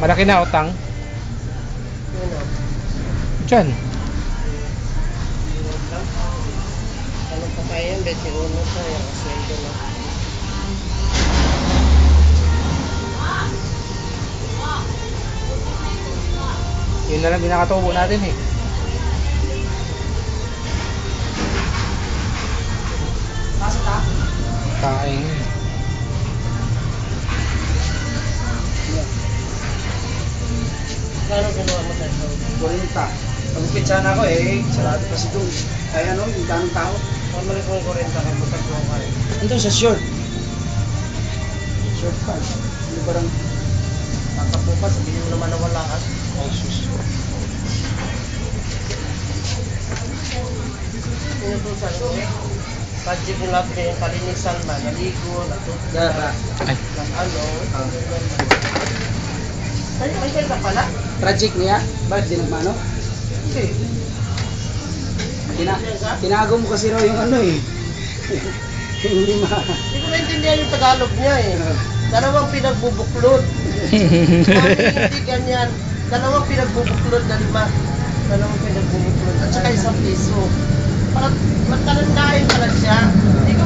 Malaki na utang. Yun o. Diyan. Ano pa tayo yan? 21 tayo. Sweldo na. Yun na lang binakatubo natin eh. Kain. Kano ginawa mo tayo? 40. Pagupit sana ako eh, sarado kasi doon. Kaya ano, yung daming tao. Pamalik mo yung 40 ka, butas mo ka eh. Andun sa short. Short pa. Ano parang Tatapupas, hindi mo naman nawalaan. Ay sus. Pinutusan ko eh. Budget mo lang yung kalinisan ba, naligo, natutulog, Gara. Ay. ano. May kaya pala? Tragic niya. Bakit di nagmano? Hindi. Tinago mo kasi raw yung ano eh. Yung lima. Hindi ko naintindihan yung Tagalog niya eh. Dalawang pinagbubuklod. Hindi ganyan. Dalawang pinagbubuklod na 5. Dalawang pinagbubuklod. At saka 1 piso. Parang magtalandain pala siya. Hindi ko